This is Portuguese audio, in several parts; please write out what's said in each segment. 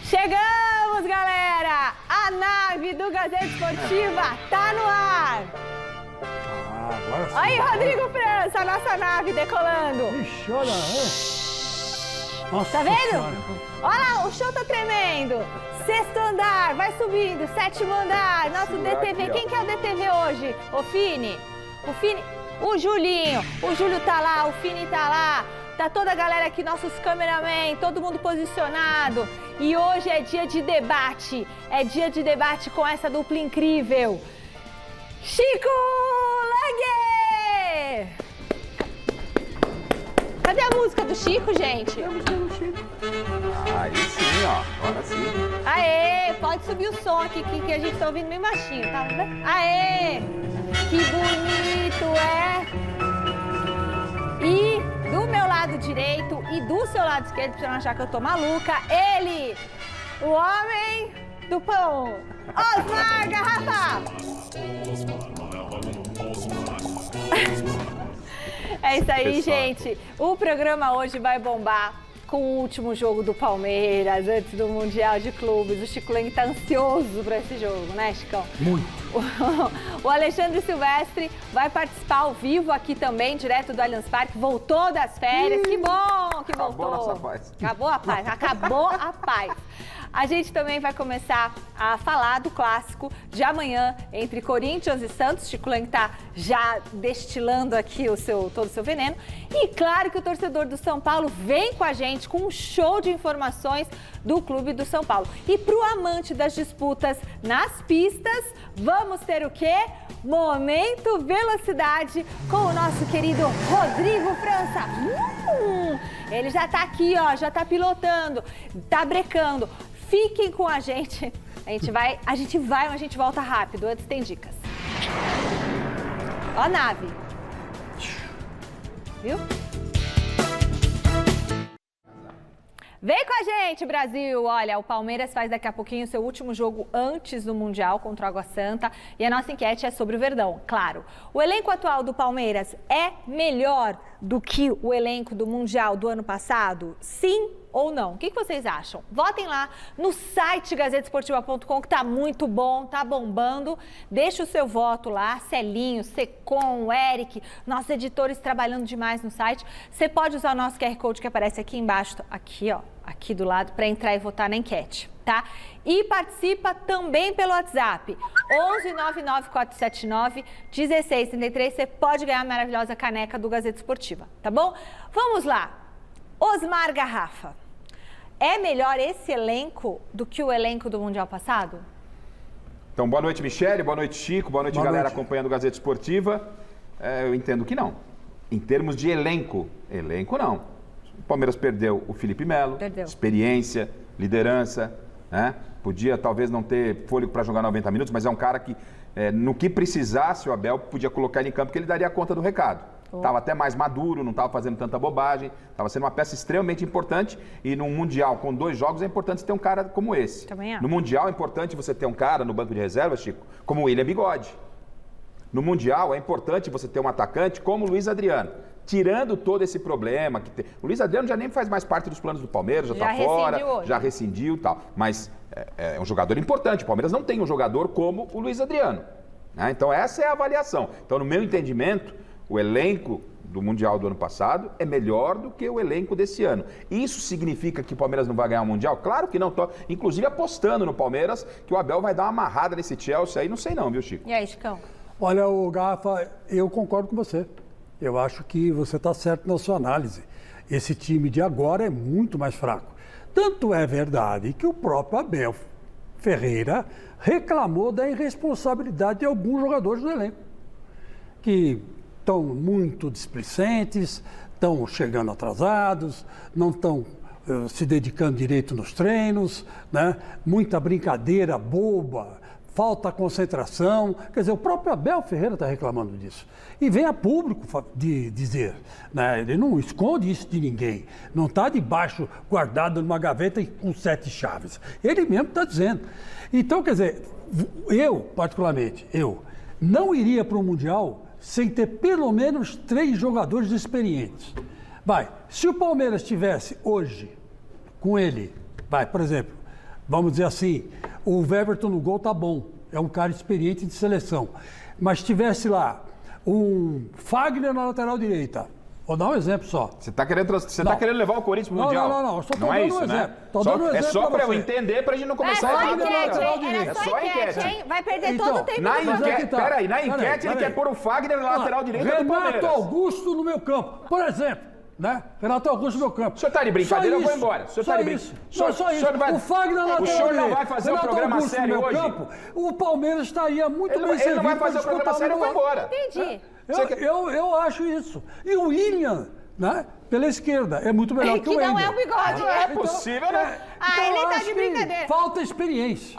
Chegamos, galera! A nave do Gazeta Esportiva tá no ar! Agora sim. Aí, Rodrigo França, a nossa nave decolando! Ixi, olha, Nossa Tá vendo? Senhora. Olha lá, o show tá tremendo! Sexto andar, vai subindo, sétimo andar, nosso DTV. aqui, ó. Quem que é o DTV hoje? O Fini? O Fini? O Julinho. O Júlio tá lá, o Fini tá lá. Tá toda a galera aqui, nossos cameramen, todo mundo posicionado. E hoje é dia de debate. É dia de debate com essa dupla incrível. Chico Lange! Cadê a música do Chico, gente? Aí sim, ó. Agora sim. Aê, pode subir o som aqui, que a gente tá ouvindo meio baixinho, tá? Aê, que bonito é! E do meu lado direito e do seu lado esquerdo, pra você não achar que eu tô maluca, ele, o homem do pão, Osmar Garrafa! É isso aí, gente. O programa hoje vai bombar com o último jogo do Palmeiras, antes do Mundial de Clubes. O Chico Lange tá ansioso para esse jogo, né, Chicão? Muito. O Alexandre Silvestre vai participar ao vivo aqui também, direto do Allianz Parque. Voltou das férias. Que bom que voltou. Acabou a nossa paz. Acabou a paz. Acabou a paz. A gente também vai começar a falar do clássico de amanhã entre Corinthians e Santos. Chico Lange tá já destilando aqui todo o seu veneno. E claro que o torcedor do São Paulo vem com a gente com um show de informações do Clube do São Paulo. E pro amante das disputas nas pistas, vamos ter o quê? Momento Velocidade com o nosso querido Rodrigo França. Ele já tá aqui, ó, já tá pilotando, tá brecando. Fiquem com a gente. A gente vai, mas a gente volta rápido. Antes tem dicas. Ó a nave. Viu? Vem com a gente, Brasil! Olha, o Palmeiras faz daqui a pouquinho o seu último jogo antes do Mundial contra o Água Santa. E a nossa enquete é sobre o Verdão, claro. O elenco atual do Palmeiras é melhor do que o elenco do Mundial do ano passado? Sim ou não? O que vocês acham? Votem lá no site gazetesportiva.com, que tá muito bom, tá bombando. Deixa o seu voto lá, Celinho, Secom, Eric, nossos editores trabalhando demais no site. Você pode usar o nosso QR Code que aparece aqui embaixo, aqui, ó, aqui do lado, para entrar e votar na enquete, tá? E participa também pelo WhatsApp, 11-99479-1633. Você pode ganhar a maravilhosa caneca do Gazeta Esportiva, tá bom? Vamos lá. Osmar Garrafa. É melhor esse elenco do que o elenco do Mundial passado? Então, boa noite, Michele, boa noite, Chico, boa noite, galera acompanhando o Gazeta Esportiva. Eu entendo que não. Em termos de elenco não. O Palmeiras perdeu o Felipe Melo, experiência, liderança, né? Podia talvez não ter fôlego para jogar 90 minutos, mas é um cara que, no que precisasse, o Abel podia colocar ele em campo, que ele daria conta do recado. Estava até mais maduro, não estava fazendo tanta bobagem, estava sendo uma peça extremamente importante. E num Mundial com 2 jogos é importante você ter um cara como esse. No Mundial é importante você ter um cara no banco de reserva, Chico, como o William Bigode. No Mundial é importante você ter um atacante como o Luiz Adriano. Tirando todo esse problema que tem. O Luiz Adriano já nem faz mais parte dos planos do Palmeiras, já está fora, já rescindiu e tal. Mas é um jogador importante. O Palmeiras não tem um jogador como o Luiz Adriano, né? Então essa é a avaliação. Então, no meu entendimento, o elenco do Mundial do ano passado é melhor do que o elenco desse ano. Isso significa que o Palmeiras não vai ganhar o Mundial? Claro que não. Estou, inclusive, apostando no Palmeiras que o Abel vai dar uma amarrada nesse Chelsea aí. Não sei não, viu, Chico? E aí, Chicão? Olha, o Garrafa, eu concordo com você. Eu acho que você está certo na sua análise. Esse time de agora é muito mais fraco. Tanto é verdade que o próprio Abel Ferreira reclamou da irresponsabilidade de alguns jogadores do elenco, que estão muito displicentes, estão chegando atrasados, não estão se dedicando direito nos treinos, né? Muita brincadeira boba, falta concentração. Quer dizer, o próprio Abel Ferreira está reclamando disso. E vem a público de dizer, né? Ele não esconde isso de ninguém. Não está debaixo, guardado numa gaveta com 7 chaves. Ele mesmo está dizendo. Então, quer dizer, eu, particularmente, não iria para o Mundial sem ter pelo menos 3 jogadores experientes. Se o Palmeiras tivesse hoje com ele, por exemplo, vamos dizer assim, o Weverton no gol tá bom, é um cara experiente de seleção. Mas tivesse lá um Fagner na lateral direita, vou dar um exemplo só. Você tá querendo levar o Corinthians pro Mundial? Não. Só tô dando um exemplo. Né? Tô dando um exemplo é só para eu você. entender, pra gente não começar É a só enquete, hein? Vai perder todo o tempo Na do enquete, peraí, na enquete ele quer pôr o Fagner na lateral direita do Palmeiras. Renato Augusto no meu campo, por exemplo. Né? Renato Augusto no meu campo. O senhor tá de brincadeira, eu vou embora. Só isso. O Fagner na lateral O senhor não vai fazer o programa sério hoje? Campo, o Palmeiras estaria muito bem servido. Ele não vai fazer o programa sério, eu vou embora. Entendi. Eu acho isso. E o William, né? Pela esquerda, é muito melhor que o Wendel. Que não é o Bigode, Não é possível, né? Ele tá de brincadeira. Falta experiência.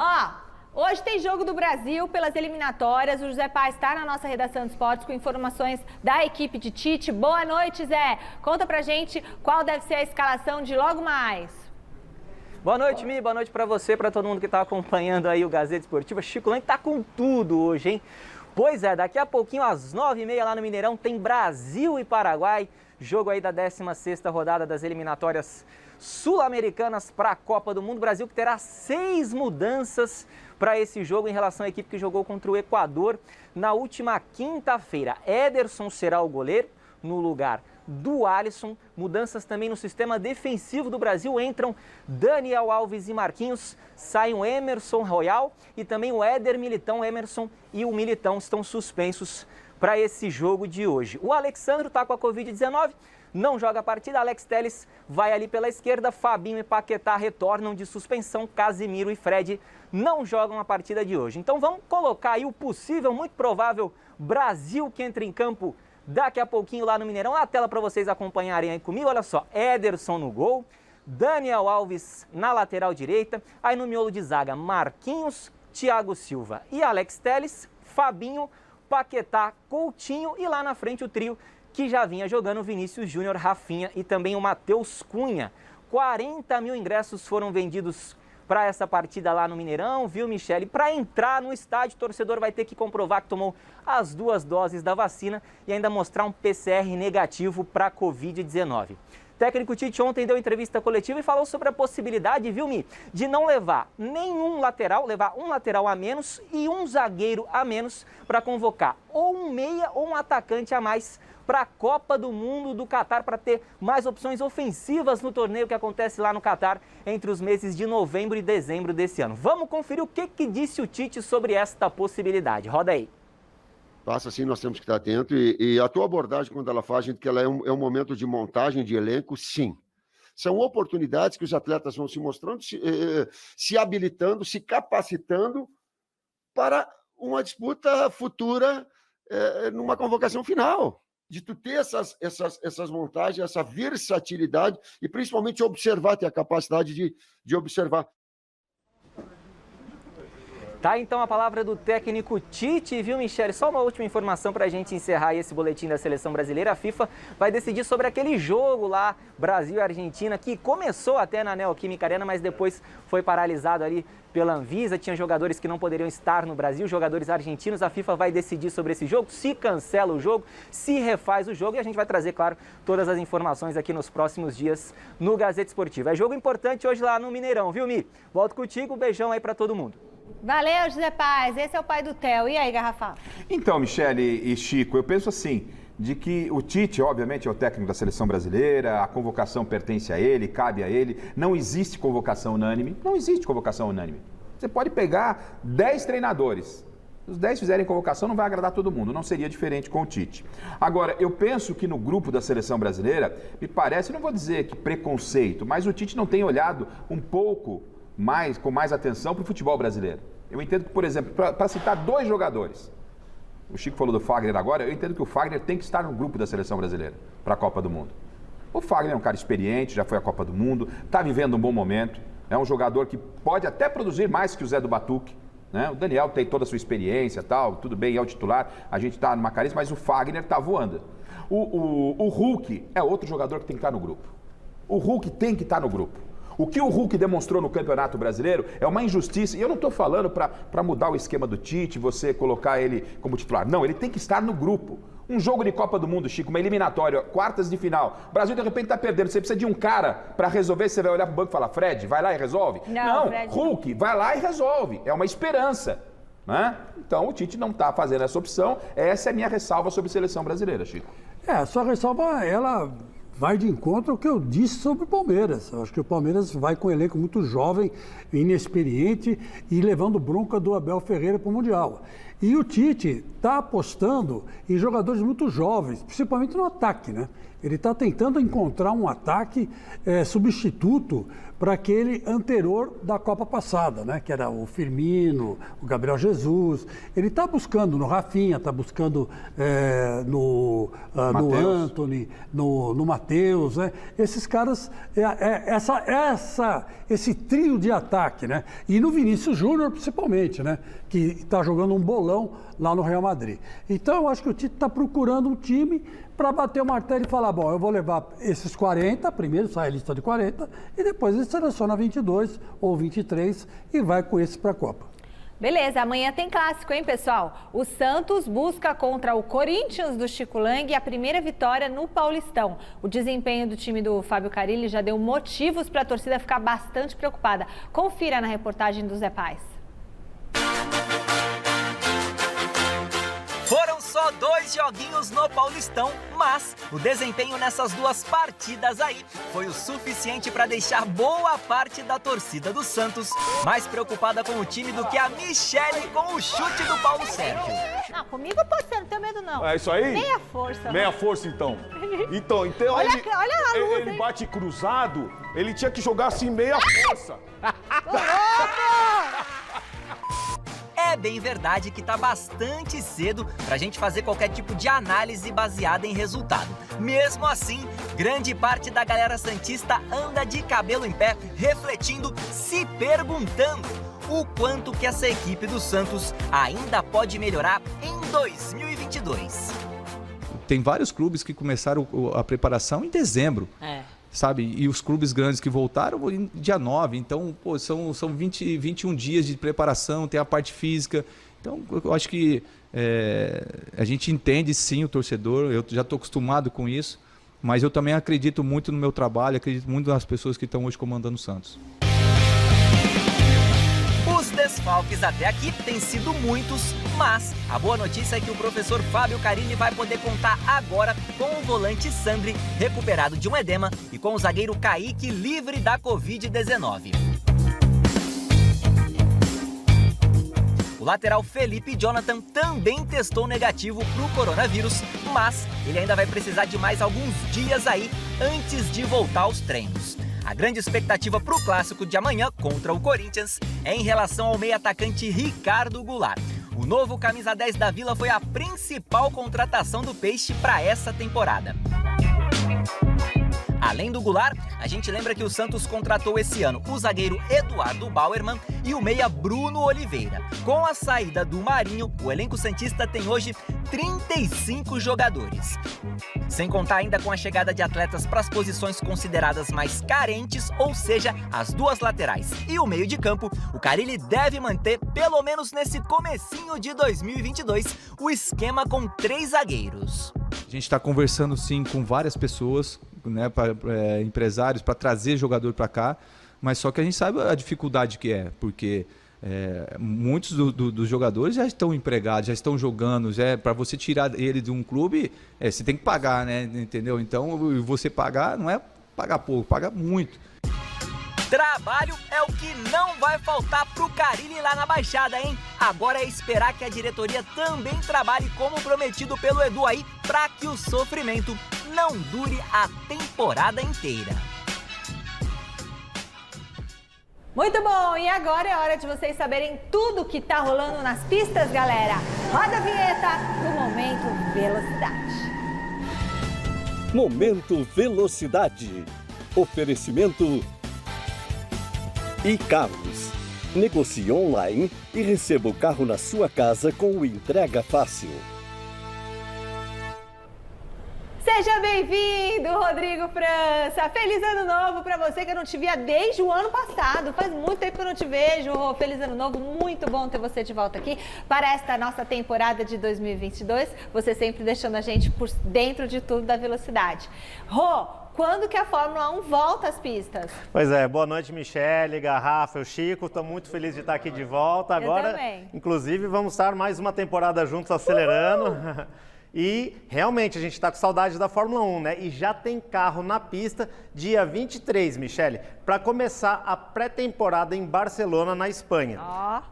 Hoje tem Jogo do Brasil pelas eliminatórias. O José Paz está na nossa redação de esportes com informações da equipe de Tite. Boa noite, Zé. Conta pra gente qual deve ser a escalação de logo mais. Boa noite, Mi. Boa noite pra você, pra todo mundo que tá acompanhando aí o Gazeta Esportiva. Chico Lang tá com tudo hoje, hein? Pois é, daqui a pouquinho, às 9h30 lá no Mineirão, tem Brasil e Paraguai. Jogo aí da 16ª rodada das eliminatórias sul-americanas para a Copa do Mundo. Brasil que terá 6 mudanças para esse jogo em relação à equipe que jogou contra o Equador na última quinta-feira. Ederson será o goleiro no lugar do Alisson. Mudanças também no sistema defensivo do Brasil. Entram Daniel Alves e Marquinhos. Saem o Emerson Royal e também o Éder Militão. Emerson e o Militão estão suspensos para esse jogo de hoje. O Alexandro está com a Covid-19, não joga a partida. Alex Telles vai ali pela esquerda. Fabinho e Paquetá retornam de suspensão. Casimiro e Fred não jogam a partida de hoje. Então vamos colocar aí o possível, muito provável, Brasil que entra em campo daqui a pouquinho lá no Mineirão. Na tela para vocês acompanharem aí comigo. Olha só, Ederson no gol, Daniel Alves na lateral direita. Aí no miolo de zaga, Marquinhos, Thiago Silva e Alex Telles, Fabinho, Paquetá, Coutinho e lá na frente o trio que já vinha jogando, Vinícius Júnior, Rafinha e também o Matheus Cunha. 40 mil ingressos foram vendidos para essa partida lá no Mineirão, viu, Michele? Para entrar no estádio, o torcedor vai ter que comprovar que tomou as 2 doses da vacina e ainda mostrar um PCR negativo para a Covid-19. O técnico Tite ontem deu entrevista coletiva e falou sobre a possibilidade, viu, Mi, de não levar nenhum lateral, levar um lateral a menos e um zagueiro a menos para convocar ou um meia ou um atacante a mais para a Copa do Mundo do Catar, para ter mais opções ofensivas no torneio que acontece lá no Catar entre os meses de novembro e dezembro desse ano. Vamos conferir o que disse o Tite sobre esta possibilidade. Roda aí. Passa assim, nós temos que estar atentos. E a tua abordagem, quando ela faz, que ela é um momento de montagem de elenco, sim. São oportunidades que os atletas vão se mostrando, se habilitando, se capacitando para uma disputa futura numa convocação final. De tu ter essas montagens, essa versatilidade e principalmente observar, ter a capacidade de observar. Tá, então a palavra do técnico Tite, viu, Michele? Só uma última informação para a gente encerrar esse boletim da Seleção Brasileira. A FIFA vai decidir sobre aquele jogo lá, Brasil e Argentina, que começou até na Neoquímica Arena, mas depois foi paralisado ali pela Anvisa. Tinha jogadores que não poderiam estar no Brasil, jogadores argentinos. A FIFA vai decidir sobre esse jogo, se cancela o jogo, se refaz o jogo. E a gente vai trazer, claro, todas as informações aqui nos próximos dias no Gazeta Esportiva. É jogo importante hoje lá no Mineirão, viu, Mi? Volto contigo, um beijão aí para todo mundo. Valeu, José Paz. Esse é o pai do Theo. E aí, Garrafal? Então, Michele e Chico, eu penso assim, de que o Tite, obviamente, é o técnico da Seleção Brasileira, a convocação pertence a ele, cabe a ele. Não existe convocação unânime. Não existe convocação unânime. Você pode pegar 10 treinadores. Se os 10 fizerem convocação, não vai agradar todo mundo. Não seria diferente com o Tite. Agora, eu penso que no grupo da Seleção Brasileira, me parece, não vou dizer que preconceito, mas o Tite não tem olhado um pouco com mais atenção para o futebol brasileiro. Eu entendo que, por exemplo, para citar 2 jogadores, o Chico falou do Fagner agora, eu entendo que o Fagner tem que estar no grupo da Seleção Brasileira para a Copa do Mundo. O Fagner é um cara experiente, já foi à Copa do Mundo, está vivendo um bom momento, é um jogador que pode até produzir mais que o Zé do Batuque, né? O Daniel tem toda a sua experiência, tal, tudo bem, é o titular, a gente está numa carência, mas o Fagner está voando. O Hulk é outro jogador que tem que estar no grupo. O Hulk tem que estar no grupo. O que o Hulk demonstrou no Campeonato Brasileiro é uma injustiça. E eu não estou falando para mudar o esquema do Tite, você colocar ele como titular. Não, ele tem que estar no grupo. Um jogo de Copa do Mundo, Chico, uma eliminatória, quartas de final. O Brasil, de repente, está perdendo. Você precisa de um cara para resolver. Você vai olhar para o banco e falar, Fred, vai lá e resolve? Não, Fred, Hulk, vai lá e resolve. É uma esperança. Né? Então, o Tite não está fazendo essa opção. Essa é a minha ressalva sobre a seleção brasileira, Chico. A sua ressalva, ela vai de encontro ao que eu disse sobre o Palmeiras. Eu acho que o Palmeiras vai com um elenco muito jovem, inexperiente e levando bronca do Abel Ferreira para o Mundial. E o Tite está apostando em jogadores muito jovens, principalmente no ataque, né? Ele está tentando encontrar um ataque substituto para aquele anterior da Copa passada, né? Que era o Firmino, o Gabriel Jesus. Ele está buscando no Rafinha, está buscando no Antony, no Matheus, né? Esses caras, esse trio de ataque, né? E no Vinícius Júnior, principalmente, né? Que está jogando um bolão lá no Real Madrid. Então, eu acho que o Tite está procurando um time para bater o martelo e falar, bom, eu vou levar esses 40, primeiro sai a lista de 40, e depois ele seleciona 22 ou 23 e vai com esse para a Copa. Beleza, amanhã tem clássico, hein, pessoal? O Santos busca contra o Corinthians do Chico Lang a primeira vitória no Paulistão. O desempenho do time do Fábio Carilli já deu motivos para a torcida ficar bastante preocupada. Confira na reportagem do Zé Paz. Foram só 2 joguinhos no Paulistão, mas o desempenho nessas 2 partidas aí foi o suficiente para deixar boa parte da torcida do Santos mais preocupada com o time do que a Michele com o chute do Paulo Sérgio. Não, comigo pode ser, não tenho medo não. É isso aí? Meia força. Meia força, então. Então olha a luz, ele hein? bate cruzado, ele tinha que jogar assim meia força. É bem verdade que tá bastante cedo pra gente fazer qualquer tipo de análise baseada em resultado. Mesmo assim, grande parte da galera santista anda de cabelo em pé, refletindo, se perguntando o quanto que essa equipe do Santos ainda pode melhorar em 2022. Tem vários clubes que começaram a preparação em dezembro. Sabe? E os clubes grandes que voltaram em dia 9. Então, pô, são 21 dias de preparação, tem a parte física. Então, eu acho que a gente entende sim o torcedor, eu já estou acostumado com isso, mas eu também acredito muito no meu trabalho, acredito muito nas pessoas que estão hoje comandando o Santos. Os desfalques até aqui têm sido muitos, mas a boa notícia é que o professor Fábio Carilli vai poder contar agora com o volante Sandri, recuperado de um edema, e com o zagueiro Kaique livre da Covid-19. O lateral Felipe Jonathan também testou negativo para o coronavírus, mas ele ainda vai precisar de mais alguns dias aí antes de voltar aos treinos. A grande expectativa para o clássico de amanhã contra o Corinthians é em relação ao meio-atacante Ricardo Goulart. O novo camisa 10 da Vila foi a principal contratação do Peixe para essa temporada. Além do Goulart, a gente lembra que o Santos contratou esse ano o zagueiro Eduardo Bauerman e o meia Bruno Oliveira. Com a saída do Marinho, o elenco santista tem hoje 35 jogadores. Sem contar ainda com a chegada de atletas para as posições consideradas mais carentes, ou seja, as 2 laterais e o meio de campo, o Carilli deve manter, pelo menos nesse comecinho de 2022, o esquema com 3 zagueiros. A gente está conversando sim com várias pessoas, né, empresários, para trazer jogador para cá, mas só que a gente sabe a dificuldade que é, porque muitos dos jogadores já estão empregados, já estão jogando, para você tirar ele de um clube, você tem que pagar, né, entendeu? Então, você pagar não é pagar pouco, paga muito. Trabalho é o que não vai faltar pro Carilli lá na Baixada, hein? Agora é esperar que a diretoria também trabalhe como prometido pelo Edu aí, para que o sofrimento não dure a temporada inteira. Muito bom, e agora é hora de vocês saberem tudo que tá rolando nas pistas, galera. Roda a vinheta do Momento Velocidade. Momento Velocidade. Oferecimento iCarros. Negocie online e receba o carro na sua casa com o Entrega Fácil. Seja bem-vindo, Rodrigo França. Feliz ano novo para você, que eu não te via desde o ano passado. Faz muito tempo que eu não te vejo. Feliz ano novo, muito bom ter você de volta aqui para esta nossa temporada de 2022. Você sempre deixando a gente por dentro de tudo da velocidade. Rô, quando que a Fórmula 1 volta às pistas? Pois é, boa noite, Michele, Garrafa, o Chico. Estou muito feliz de estar aqui de volta. Agora, também. inclusive, vamos estar mais uma temporada juntos acelerando. E realmente a gente está com saudade da Fórmula 1, né? E já tem carro na pista dia 23, Michele, para começar a pré-temporada em Barcelona, na Espanha.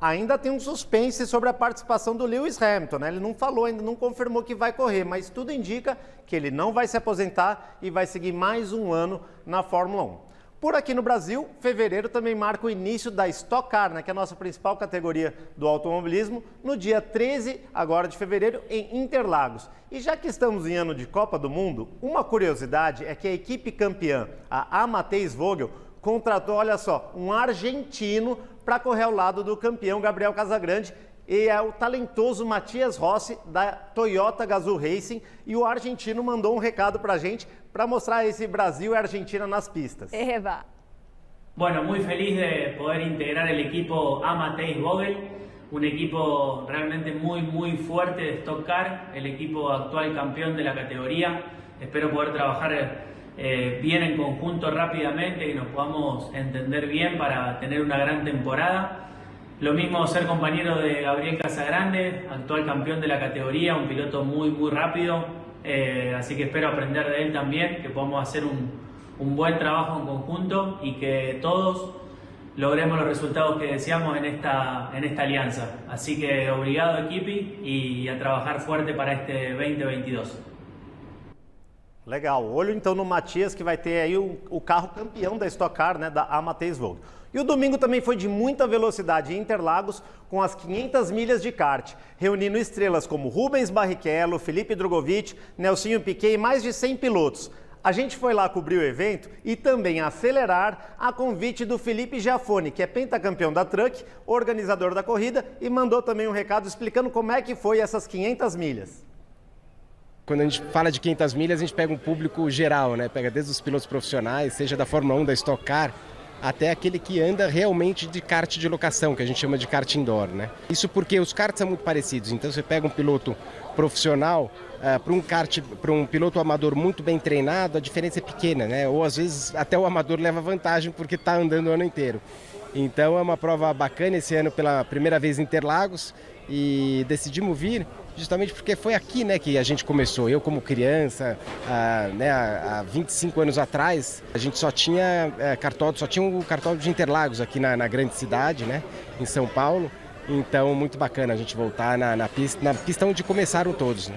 Ainda tem um suspense sobre a participação do Lewis Hamilton, né? Ele não falou, ainda não confirmou que vai correr, mas tudo indica que ele não vai se aposentar e vai seguir mais um ano na Fórmula 1. Por aqui no Brasil, fevereiro também marca o início da Stock Car, né, que é a nossa principal categoria do automobilismo, no dia 13 agora de fevereiro em Interlagos. E já que estamos em ano de Copa do Mundo, uma curiosidade é que a equipe campeã, a Amadeus Vogel, contratou, olha só, um argentino para correr ao lado do campeão Gabriel Casagrande, e é o talentoso Matias Rossi, da Toyota Gazoo Racing, e o argentino mandou um recado para a gente para mostrar esse Brasil e Argentina nas pistas. Eva. Bueno, muy feliz de poder integrar el equipo Amadeus Vogel, un equipo realmente muy fuerte de Stock Car, el equipo actual campeón de la categoría. Espero poder trabajar bien en conjunto rápidamente, que nos podamos entender bien para tener una gran temporada. Lo mismo ser compañero de Gabriel Casagrande, actual campeón de la categoría, un piloto muy rápido, así que espero aprender de él también, que podamos hacer un buen trabajo en conjunto y que todos logremos los resultados que deseamos en esta alianza. Así que obrigado equipe y a trabajar fuerte para este 2022. Legal, olho então no Matias, que vai ter aí o carro campeão da Stock Car, né, da Amadeus Vogel. E o domingo também foi de muita velocidade em Interlagos, com as 500 milhas de kart, reunindo estrelas como Rubens Barrichello, Felipe Drogovic, Nelsinho Piquet e mais de 100 pilotos. A gente foi lá cobrir o evento e também acelerar a convite do Felipe Giafone, que é pentacampeão da Truck, organizador da corrida, e mandou também um recado explicando como é que foi essas 500 milhas. Quando a gente fala de 500 milhas, a gente pega um público geral, né? Pega desde os pilotos profissionais, seja da Fórmula 1, da Stock Car, até aquele que anda realmente de kart de locação, que a gente chama de kart indoor, né? Isso porque os karts são muito parecidos, então você pega um piloto profissional para um piloto amador muito bem treinado, a diferença é pequena, né? Ou às vezes até o amador leva vantagem porque está andando o ano inteiro. Então é uma prova bacana esse ano pela primeira vez em Interlagos e decidimos vir justamente porque foi aqui, né, que a gente começou. Eu como criança, há 25 anos atrás, a gente só tinha cartódromo, só tinha um cartódromo de Interlagos aqui na grande cidade, né, em São Paulo. Então muito bacana a gente voltar na pista onde começaram todos, né.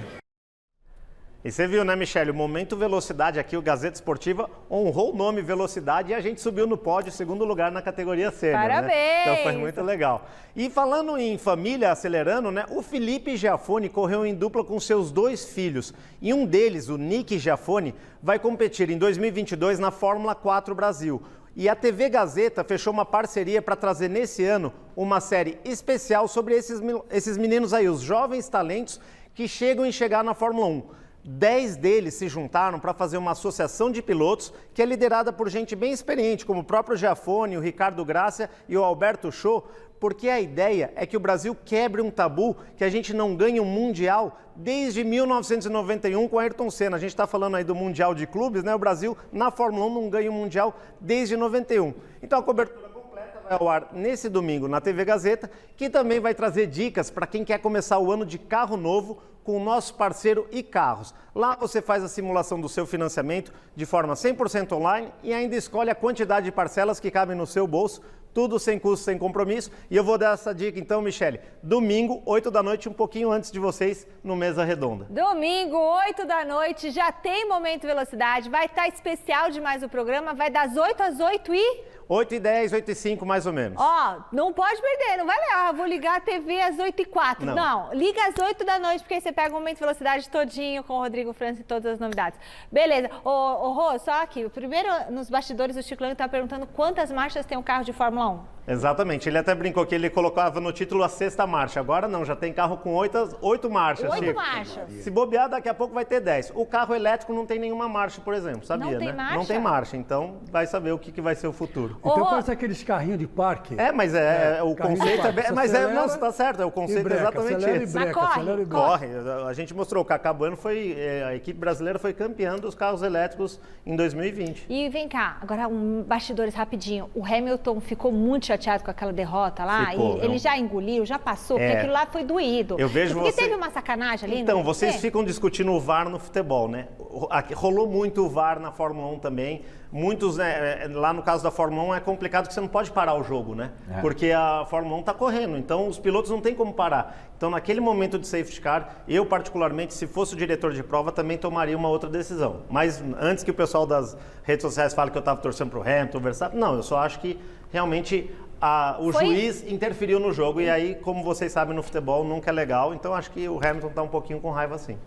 E você viu, né, Michele, o Momento Velocidade aqui, o Gazeta Esportiva honrou o nome Velocidade e a gente subiu no pódio, segundo lugar na categoria sênior. Parabéns! Né? Então foi muito legal. E falando em família acelerando, né, o Felipe Giafone correu em dupla com seus 2 filhos. E um deles, o Nick Giafone, vai competir em 2022 na Fórmula 4 Brasil. E a TV Gazeta fechou uma parceria para trazer nesse ano uma série especial sobre esses meninos aí, os jovens talentos que chegam em chegar na Fórmula 1. 10 deles se juntaram para fazer uma associação de pilotos que é liderada por gente bem experiente, como o próprio Giafone, o Ricardo Gracia e o Alberto Show, porque a ideia é que o Brasil quebre um tabu que a gente não ganha um Mundial desde 1991 com Ayrton Senna. A gente está falando aí do Mundial de Clubes, né? O Brasil na Fórmula 1 não ganha um Mundial desde 91. Então a cobertura completa vai ao ar nesse domingo na TV Gazeta, que também vai trazer dicas para quem quer começar o ano de carro novo com o nosso parceiro iCarros. Lá você faz a simulação do seu financiamento de forma 100% online e ainda escolhe a quantidade de parcelas que cabem no seu bolso, tudo sem custo, sem compromisso. E eu vou dar essa dica então, Michele, domingo, 8 da noite, um pouquinho antes de vocês, no Mesa Redonda. Domingo, 8 da noite, já tem Momento Velocidade, vai estar especial demais o programa, vai das 8 às 8 e... 8h10, 8h05, mais ou menos. Ó, não pode perder, não vai ler, vou ligar a TV às 8h04. Não, liga às 8 da noite, porque aí você pega o Momento Velocidade todinho com o Rodrigo França e todas as novidades. Beleza. Ô Rô, só aqui, primeiro nos bastidores o Chico Lang tá perguntando quantas marchas tem um carro de Fórmula 1. Exatamente. Ele até brincou que ele colocava no título a 6ª marcha. Agora não, já tem carro com 8 marchas. 8 marchas. Se bobear, daqui a pouco vai ter 10. O carro elétrico não tem nenhuma marcha, por exemplo, sabia, não tem né? marcha? Não tem marcha, então vai saber o que vai ser o futuro. Então parece aqueles carrinhos de parque. Mas o conceito é bem... Mas não, você tá certo, o conceito é exatamente esse. Mas corre. Corre. A gente mostrou, o Kaká Bueno a equipe brasileira foi campeã dos carros elétricos em 2020. E vem cá, agora bastidores rapidinho. O Hamilton ficou muito chateado com aquela derrota lá, e ele já engoliu, já passou, porque aquilo lá foi doído. Eu vejo porque teve uma sacanagem ali. Então, vocês ficam discutindo o VAR no futebol, né? Rolou muito o VAR na Fórmula 1 também. Muitos, né, lá no caso da Fórmula 1 é complicado que você não pode parar o jogo, né? Porque a Fórmula 1 está correndo, então os pilotos não têm como parar. Então, naquele momento de safety car, eu particularmente, se fosse o diretor de prova, também tomaria uma outra decisão. Mas antes que o pessoal das redes sociais fale que eu estava torcendo para o Hamilton, o Verstappen, não, eu só acho que realmente o juiz interferiu no jogo e aí, como vocês sabem, no futebol nunca é legal, então acho que o Hamilton tá um pouquinho com raiva sim.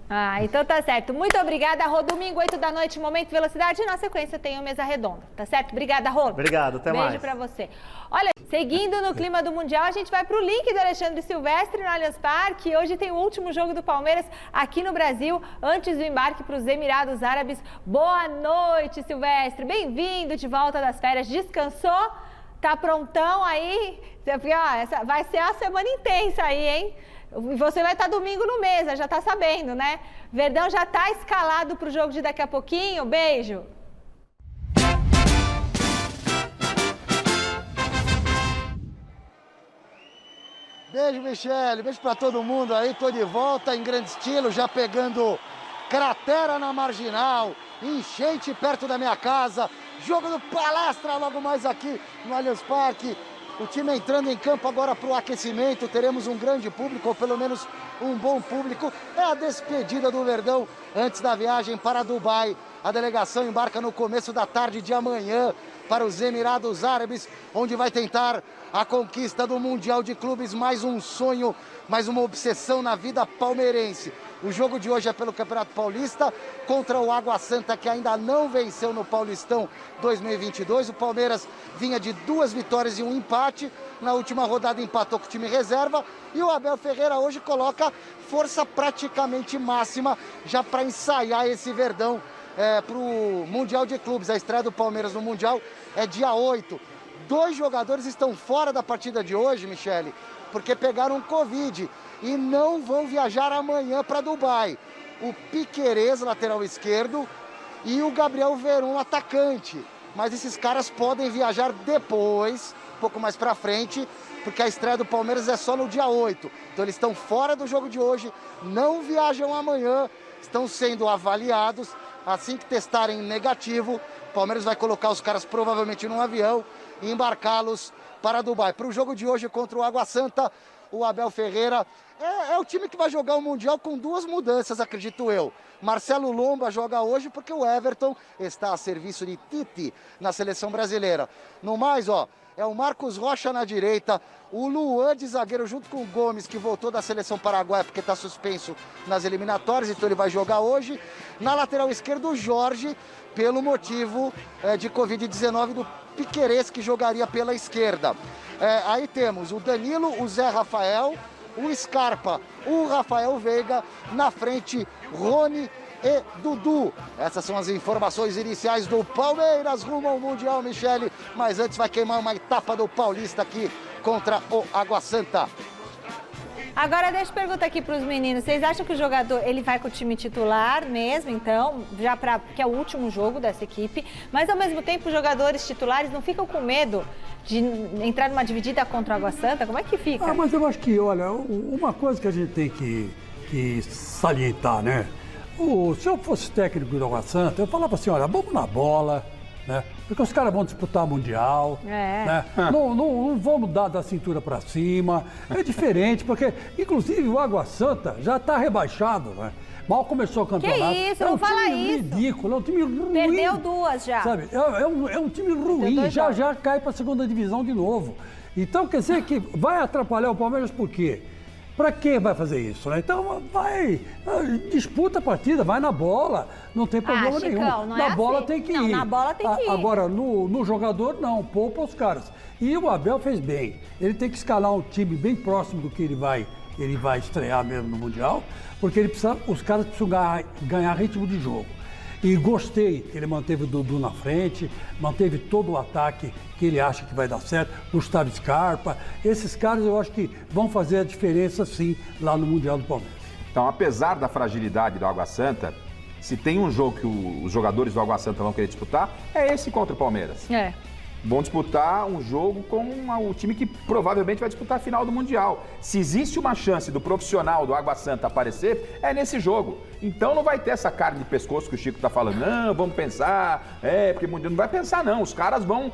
Então tá certo. Muito obrigada, Rô. Domingo, 8 da noite, Momento Velocidade, e na sequência tem o Mesa Redonda, tá certo? Obrigada, Rô. Obrigado, até mais. Beijo pra você. Olha, seguindo no clima do Mundial, a gente vai pro link do Alexandre Silvestre no Allianz Parque. Hoje tem o último jogo do Palmeiras aqui no Brasil, antes do embarque para os Emirados Árabes. Boa noite, Silvestre. Bem-vindo de volta das férias. Descansou? Tá prontão aí? Essa vai ser a semana intensa aí, hein? E você vai estar domingo no Mesa, já tá sabendo, né? Verdão já tá escalado pro jogo de daqui a pouquinho. Beijo! Beijo, Michele. Beijo pra todo mundo aí. Tô de volta em grande estilo, já pegando cratera na Marginal, enchente perto da minha casa. Jogo do Palestra logo mais aqui no Allianz Parque. O time entrando em campo agora para o aquecimento. Teremos um grande público, ou pelo menos um bom público. É a despedida do Verdão antes da viagem para Dubai. A delegação embarca no começo da tarde de amanhã para os Emirados Árabes, onde vai tentar a conquista do Mundial de Clubes. Mais um sonho, mais uma obsessão na vida palmeirense. O jogo de hoje é pelo Campeonato Paulista contra o Água Santa, que ainda não venceu no Paulistão 2022. O Palmeiras vinha de 2 vitórias e um empate. Na última rodada empatou com o time reserva. E o Abel Ferreira hoje coloca força praticamente máxima já para ensaiar esse Verdão para o Mundial de Clubes. A estreia do Palmeiras no Mundial é dia 8. 2 jogadores estão fora da partida de hoje, Michele, porque pegaram Covid e não vão viajar amanhã para Dubai. O Piquerez, lateral esquerdo, e o Gabriel Veron, atacante. Mas esses caras podem viajar depois, um pouco mais para frente, porque a estreia do Palmeiras é só no dia 8. Então eles estão fora do jogo de hoje, não viajam amanhã, estão sendo avaliados. Assim que testarem negativo, o Palmeiras vai colocar os caras provavelmente num avião e embarcá-los para Dubai. Para o jogo de hoje contra o Água Santa, o Abel Ferreira é o time que vai jogar o Mundial com 2 mudanças, acredito eu. Marcelo Lomba joga hoje porque o Everton está a serviço de Tite na seleção brasileira. No mais, é o Marcos Rocha na direita, o Luan de zagueiro junto com o Gomes, que voltou da seleção paraguaia porque está suspenso nas eliminatórias, então ele vai jogar hoje. Na lateral esquerda, o Jorge, pelo motivo de Covid-19 do Piquerez, que jogaria pela esquerda. Aí temos o Danilo, o Zé Rafael, o Scarpa, o Rafael Veiga, na frente Rony e Dudu. Essas são as informações iniciais do Palmeiras rumo ao Mundial, Michele. Mas antes vai queimar uma etapa do Paulista aqui contra o Água Santa. Agora deixa eu perguntar aqui para os meninos, vocês acham que o jogador, ele vai com o time titular mesmo, então, já que é o último jogo dessa equipe, mas ao mesmo tempo os jogadores titulares não ficam com medo de entrar numa dividida contra o Água Santa? Como é que fica? Mas eu acho que, olha, uma coisa que a gente tem que salientar, né? Se eu fosse técnico do Água Santa, eu falava assim, olha, vamos na bola, né? Porque os caras vão disputar Mundial, né? Não vamos dar da cintura para cima, é diferente, porque inclusive o Água Santa já está rebaixado, né? Mal começou o campeonato. Que isso, não fala isso. Ridículo, é um time ruim. Perdeu 2 já. Sabe, é um time ruim, já cai para a 2ª divisão de novo. Então quer dizer que vai atrapalhar o Palmeiras por quê? Para que vai fazer isso, né? Então disputa a partida, vai na bola, não tem problema nenhum. Chicão, não é na bola assim. tem que não, ir. Na bola tem que ir. Agora, no jogador, não, poupa os caras. E o Abel fez bem. Ele tem que escalar um time bem próximo do que ele vai estrear mesmo no Mundial, porque os caras precisam ganhar ritmo de jogo. E gostei que ele manteve o Dudu na frente, manteve todo o ataque que ele acha que vai dar certo, Gustavo Scarpa. Esses caras eu acho que vão fazer a diferença sim lá no Mundial do Palmeiras. Então, apesar da fragilidade do Água Santa, se tem um jogo que os jogadores do Água Santa vão querer disputar, é esse contra o Palmeiras. Vão disputar um jogo com o time que provavelmente vai disputar a final do Mundial. Se existe uma chance do profissional do Água Santa aparecer, é nesse jogo. Então não vai ter essa carne de pescoço que o Chico está falando. Não, vamos pensar, porque o Mundial não vai pensar não. Os caras vão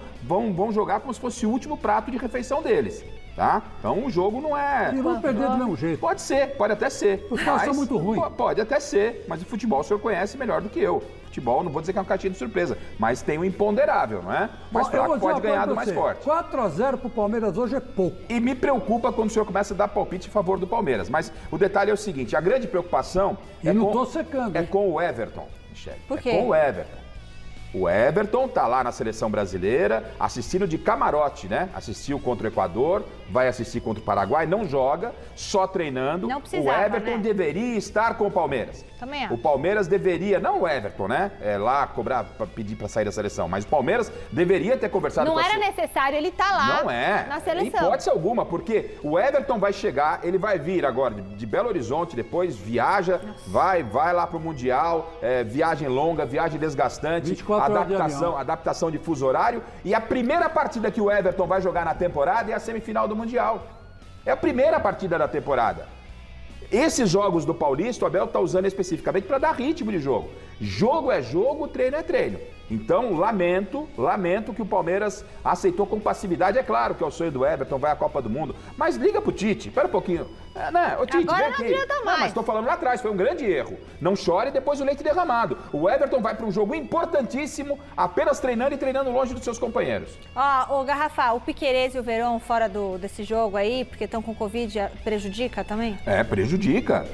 jogar como se fosse o último prato de refeição deles. Tá? Então o jogo não é... E vão perder do mesmo jeito. Pode ser, pode até ser. Os caras são muito ruins. Pode até ser, mas o futebol o senhor conhece melhor do que eu. Futebol, não vou dizer que é uma caixinha de surpresa, mas tem um imponderável, não é? Mas fraco pode ganhar do mais forte. 4-0 pro Palmeiras hoje é pouco. E me preocupa quando o senhor começa a dar palpite em favor do Palmeiras. Mas o detalhe é o seguinte, a grande preocupação é com o Everton, Michele. Por quê? É com o Everton. O Everton tá lá na seleção brasileira, assistindo de camarote, né? Assistiu contra o Equador, vai assistir contra o Paraguai, não joga, só treinando. Não precisava, o Everton né? deveria estar com o Palmeiras. Também acho. O Palmeiras deveria, não o Everton, né? Lá cobrar, pedir para sair da seleção, mas o Palmeiras deveria ter conversado com Não era necessário ele estar lá na seleção. Em hipótese alguma, porque o Everton vai chegar, ele vai vir agora de Belo Horizonte, depois viaja, vai lá pro Mundial, viagem longa, viagem desgastante, adaptação de fuso horário, e a primeira partida que o Everton vai jogar na temporada é a semifinal do Mundial. É a primeira partida da temporada. Esses jogos do Paulista, o Abel está usando especificamente para dar ritmo de jogo. Jogo é jogo, treino é treino. Então, lamento que o Palmeiras aceitou com passividade. É claro que é o sonho do Everton, vai à Copa do Mundo. Mas liga pro Tite, espera um pouquinho. Ô Tite, agora vem não aqui. adianta mais. Não, mas estou falando lá atrás, foi um grande erro. Não chore depois o leite derramado. O Everton vai para um jogo importantíssimo, apenas treinando e treinando longe dos seus companheiros. Ô Garrafa, o Piquerez e o Verón fora desse jogo aí, porque estão com Covid, prejudica também? Prejudica.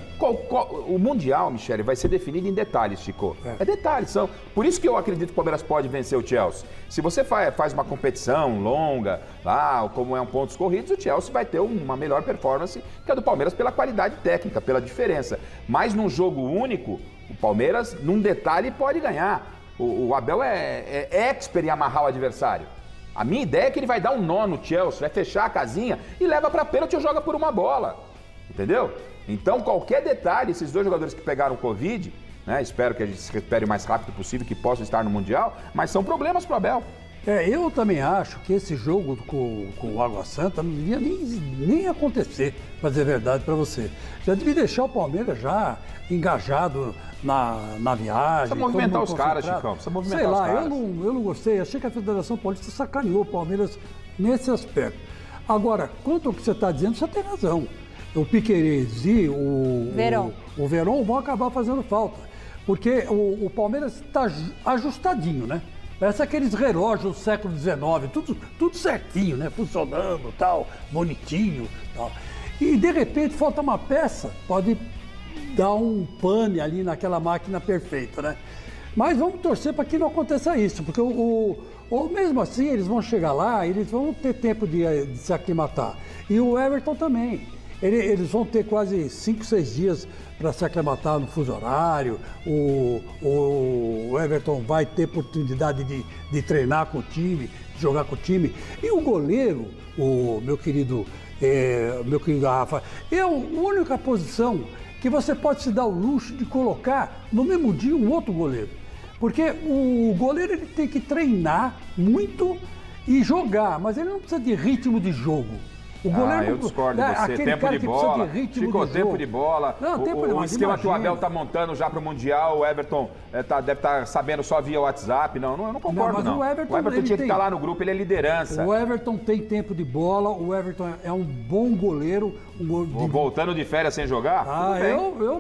O Mundial, Michele, vai ser definido em detalhes, Chico. É detalhes. Por isso que eu acredito que o Palmeiras pode vencer o Chelsea. Se você faz uma competição longa, lá, como é um pontos corridos, o Chelsea vai ter uma melhor performance que a do Palmeiras pela qualidade técnica, pela diferença. Mas num jogo único, o Palmeiras, num detalhe, pode ganhar. O Abel é expert em amarrar o adversário. A minha ideia é que ele vai dar um nó no Chelsea, vai fechar a casinha e leva para pênalti ou joga por uma bola. Entendeu? Então, qualquer detalhe, esses dois jogadores que pegaram Covid, né, espero que a gente se recupere o mais rápido possível, que possam estar no Mundial, mas são problemas pro Abel. Eu também acho que esse jogo com o Água Santa não devia nem acontecer, pra dizer a verdade para você. Já devia deixar o Palmeiras já engajado na viagem. Precisa movimentar os caras, Chicão. Precisa movimentar os caras. Eu não gostei. Achei que a Federação Paulista sacaneou o Palmeiras nesse aspecto. Agora, quanto ao que você está dizendo, você tem razão. O Piquerez e o Verón vão acabar fazendo falta. Porque o Palmeiras está ajustadinho, né? Parece aqueles relógios do século XIX, tudo certinho, né? Funcionando, tal, bonitinho, tal. E de repente falta uma peça, pode dar um pane ali naquela máquina perfeita, né? Mas vamos torcer para que não aconteça isso, porque ou mesmo assim eles vão chegar lá, eles vão ter tempo de se aclimatar. E o Everton também. Eles vão ter quase 5, 6 dias para se aclimatar no fuso horário. O Everton vai ter oportunidade de treinar com o time, de jogar com o time. E o goleiro, o meu querido Rafa, é a única posição que você pode se dar o luxo de colocar no mesmo dia um outro goleiro. Porque o goleiro ele tem que treinar muito e jogar, mas ele não precisa de ritmo de jogo. O goleiro, eu discordo de você. Tempo de bola. Ficou tempo de bola. O esquema que o Abel tá montando já pro Mundial, o Everton deve estar sabendo só via WhatsApp. Eu não concordo, não. O Everton tinha que estar lá no grupo, ele é liderança. O Everton tem tempo de bola, o Everton é um bom goleiro. Voltando de férias sem jogar?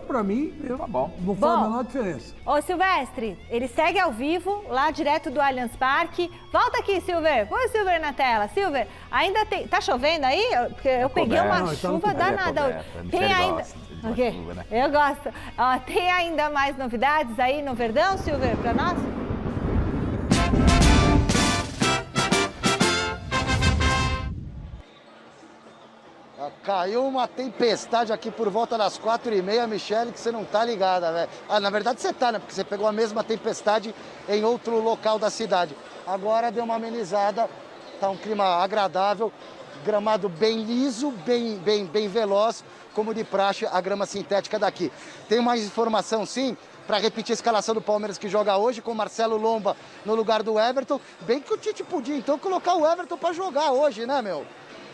Pra mim, tá bom. Não faz a menor diferença. Ô, Silvestre, ele segue ao vivo, lá direto do Allianz Parque. Volta aqui, Silver. Põe o Silver na tela. Silver, ainda tem... Tá chovendo aí? Porque eu peguei uma Não, então chuva não tem. danada. Tem Michele ainda. gosta de uma Ok. chuva, né? Eu gosto. Ó, tem ainda mais novidades aí no Verdão, Silvio, para nós? Caiu uma tempestade aqui por volta das 4h30, Michele, que você não tá ligada, velho. Ah, na verdade você tá, né? Porque você pegou a mesma tempestade em outro local da cidade. Agora deu uma amenizada, tá um clima agradável, gramado bem liso, bem veloz, como de praxe a grama sintética daqui. Tem mais informação, sim, para repetir a escalação do Palmeiras que joga hoje, com Marcelo Lomba no lugar do Everton. Bem que o Tite podia, então, colocar o Everton para jogar hoje, né, meu?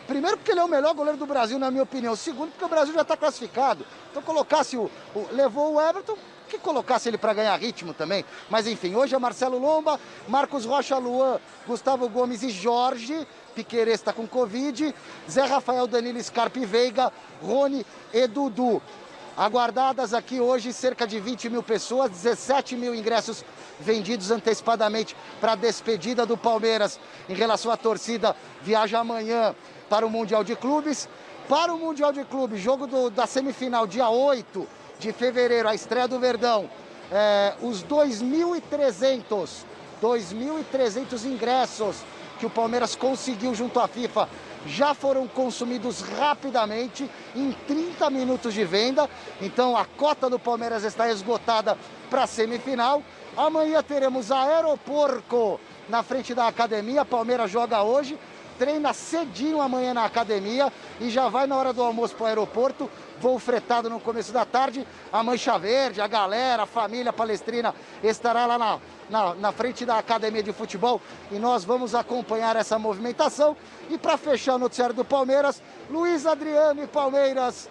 Primeiro porque ele é o melhor goleiro do Brasil, na minha opinião. Segundo porque o Brasil já está classificado. Então colocasse levou o Everton, que colocasse ele para ganhar ritmo também. Mas enfim, hoje é Marcelo Lomba, Marcos Rocha, Luan, Gustavo Gomes e Jorge. Piquerez está com Covid. Zé Rafael, Danilo, Scarpa e Veiga, Rony e Dudu. Aguardadas aqui hoje cerca de 20 mil pessoas, 17 mil ingressos vendidos antecipadamente para a despedida do Palmeiras. Em relação à torcida, viaja amanhã para o Mundial de Clubes. Para o Mundial de Clubes, jogo da semifinal, dia 8 de fevereiro, a estreia do Verdão. Os 2.300 ingressos que o Palmeiras conseguiu junto à FIFA já foram consumidos rapidamente, em 30 minutos de venda. Então a cota do Palmeiras está esgotada para a semifinal. Amanhã teremos Aeroporco na frente da academia. Palmeiras joga hoje, treina cedinho amanhã na academia e já vai na hora do almoço para o aeroporto. Voo fretado no começo da tarde. A Mancha Verde, a galera, a família palestrina estará lá na frente da academia de futebol e nós vamos acompanhar essa movimentação. E para fechar o noticiário do Palmeiras, Luiz Adriano e Palmeiras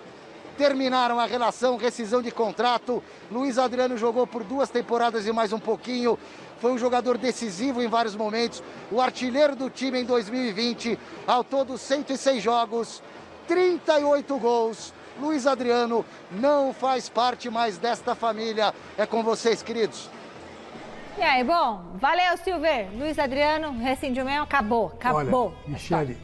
terminaram a relação, rescisão de contrato. Luiz Adriano jogou por 2 temporadas e mais um pouquinho. Foi um jogador decisivo em vários momentos. O artilheiro do time em 2020. Ao todo, 106 jogos, 38 gols. Luiz Adriano não faz parte mais desta família. É com vocês, queridos. E aí, bom, valeu, Silver. Luiz Adriano rescindiu mesmo, acabou. Olha, Michele,